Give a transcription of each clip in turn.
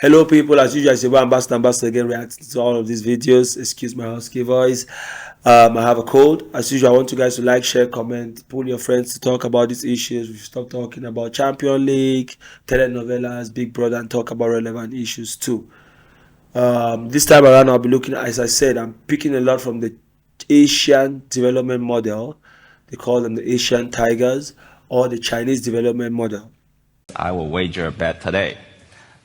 Hello, people. As usual, it's your ambassador again, reacting to all of these videos. Excuse my husky voice. I have a cold. As usual, I want you guys to like, share, comment, pull your friends to talk about these issues. We've stopped talking about Champion League, telenovelas, Big Brother, and talk about relevant issues too. This time around, I'll be looking, as I said, I'm picking a lot from the Asian development model. They call them the Asian Tigers, or the Chinese development model. I will wager a bet today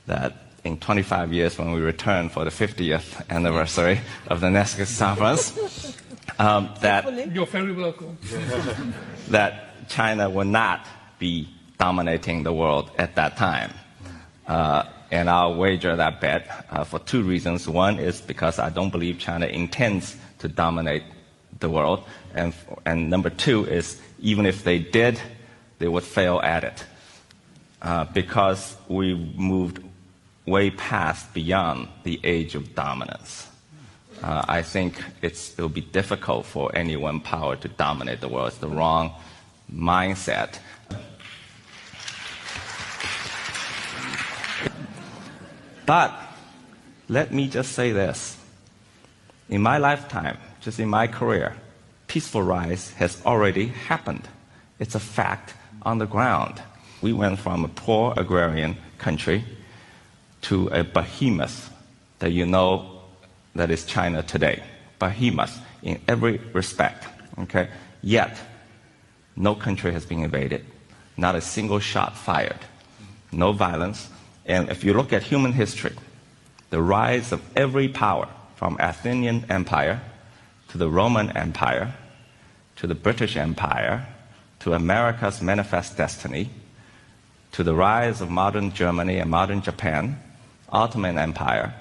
that in 25 years, when we return for the 50th anniversary of the Nesquik conference, that you're very welcome. that China will not be dominating the world at that time. And I'll wager that bet for two reasons. One is because I don't believe China intends to dominate the world. And number two is even if they did, they would fail at it. Because we moved way past beyond the age of dominance. I think it'll be difficult for any one power to dominate the world. It's the wrong mindset. But let me just say this. In my lifetime, just in my career, peaceful rise has already happened. It's a fact on the ground. We went from a poor agrarian country to a behemoth that you know that is China today. Behemoth in every respect. Okay? Yet, no country has been invaded. Not a single shot fired. No violence. And if you look at human history, the rise of every power, from Athenian Empire to the Roman Empire to the British Empire to America's manifest destiny, to the rise of modern Germany and modern Japan, Ottoman Empire,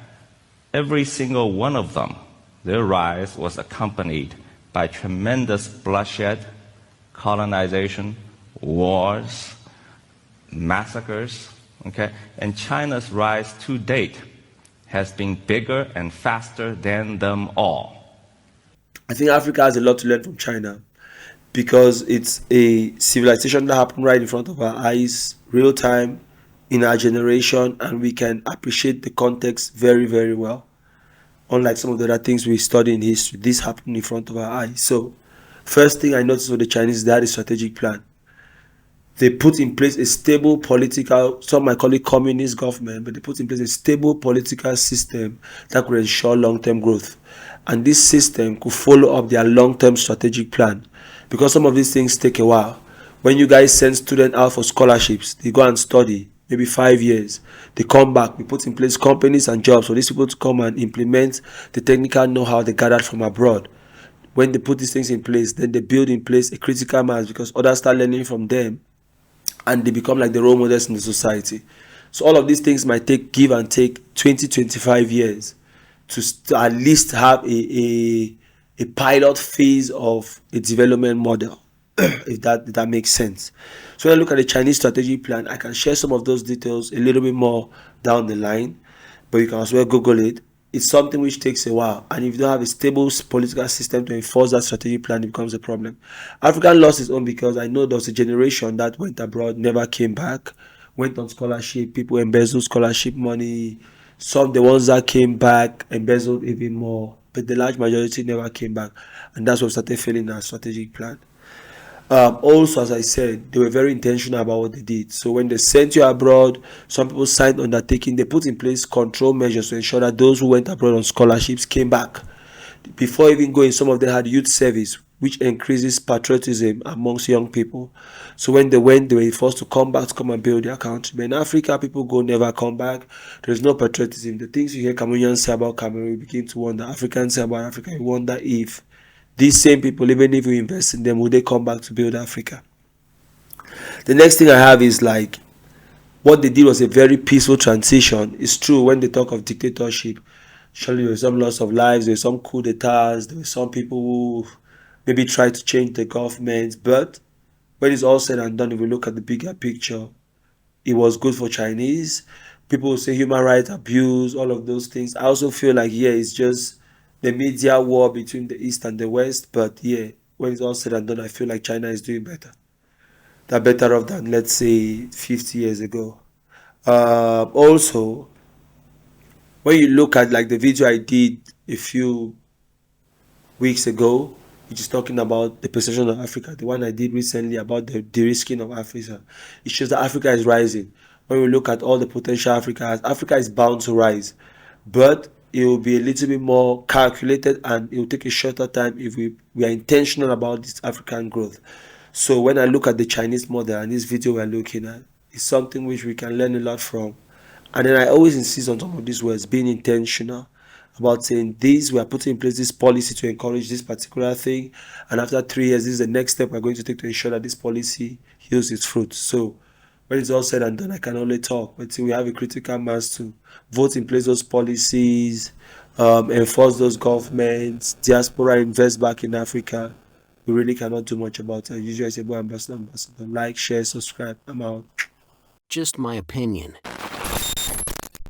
every single one of them, their rise was accompanied by tremendous bloodshed, colonization, wars, massacres, okay? And China's rise to date has been bigger and faster than them all. I think Africa has a lot to learn from China, because it's a civilization that happened right in front of our eyes, real time, in our generation, and we can appreciate the context very, very well. Unlike some of the other things we study in history, this happened in front of our eyes. So, first thing I noticed with the Chinese, they had a strategic plan. They put in place a stable political, some might call it communist government, but they put in place a stable political system that could ensure long-term growth. And this system could follow up their long-term strategic plan. Because some of these things take a while. When you guys send students out for scholarships, they go and study, maybe 5 years. They come back, we put in place companies and jobs for these people to come and implement the technical know-how they gathered from abroad. When they put these things in place, then they build in place a critical mass, because others start learning from them and they become like the role models in the society. So all of these things might give and take 20-25 years to at least have a pilot phase of a development model, if that makes sense. So when I look at the Chinese strategic plan, I can share some of those details a little bit more down the line, but you can as well Google it. It's something which takes a while, and if you don't have a stable political system to enforce that strategic plan, it becomes a problem. Africa lost its own because I know there was a generation that went abroad, never came back, went on scholarship, people embezzled scholarship money. Some, the ones that came back, embezzled even more, but the large majority never came back, and that's what started failing our strategic plan. Also, as I said, they were very intentional about what they did. So when they sent you abroad, some people signed undertaking, they put in place control measures to ensure that those who went abroad on scholarships came back. Before even going, some of them had youth service, which increases patriotism amongst young people. So when they went, they were forced to come back to come and build their country. But in Africa, people go, never come back. There's no patriotism. The things you hear Cameroonians say about Cameroon, you begin to wonder. Africans say about Africa, you wonder if these same people, even if we invest in them, will they come back to build Africa? The next thing I have is like, what they did was a very peaceful transition. It's true, when they talk of dictatorship, surely there were some loss of lives, there were some coup d'etats, there were some people who maybe tried to change the government. But when it's all said and done, if we look at the bigger picture, it was good for Chinese. People will say human rights abuse, all of those things. I also feel like, yeah, it's just the media war between the East and the West. But yeah, when it's all said and done, I feel like China is doing better. They're better off than, let's say, 50 years ago. Also, when you look at like the video I did a few weeks ago, which is talking about the perception of Africa, the one I did recently about the de-risking of Africa, it shows that Africa is rising. When we look at all the potential Africa has, Africa is bound to rise, but it will be a little bit more calculated and it will take a shorter time if we are intentional about this African growth. So when I look at the Chinese model and this video we're looking at, it's something which we can learn a lot from. And then I always insist on some of these words, being intentional about saying this, we are putting in place this policy to encourage this particular thing. And after 3 years, this is the next step we're going to take to ensure that this policy yields its fruit. So when it's all said and done, I can only talk. But till we have a critical mass to vote in place those policies, enforce those governments, diaspora invest back in Africa, we really cannot do much about it. Usually I say, boy, ambassador, like, share, subscribe. I'm out. Just my opinion.